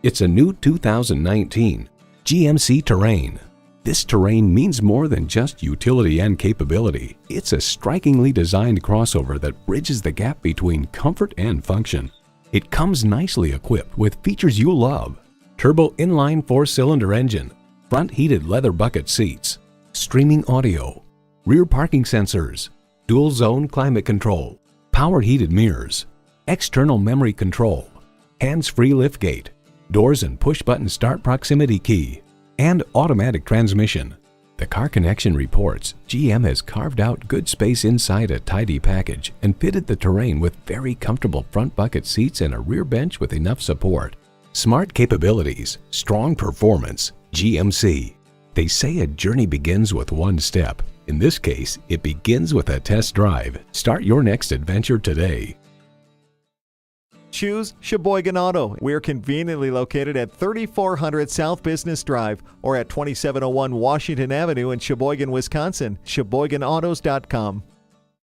It's a new 2019 GMC Terrain. This Terrain means more than just utility and capability. It's a strikingly designed crossover that bridges the gap between comfort and function. It comes nicely equipped with features you love: turbo inline 4-cylinder engine, front heated leather bucket seats, streaming audio, rear parking sensors, dual zone climate control, power heated mirrors, external memory control, hands-free liftgate, doors and push-button start proximity key, and automatic transmission. The Car Connection reports GM has carved out good space inside a tidy package and fitted the Terrain with very comfortable front bucket seats and a rear bench with enough support. Smart capabilities, strong performance, GMC. They say a journey begins with one step. In this case, it begins with a test drive. Start your next adventure today. Choose Sheboygan Auto. We're conveniently located at 3400 South Business Drive or at 2701 Washington Avenue in Sheboygan, Wisconsin. SheboyganAutos.com.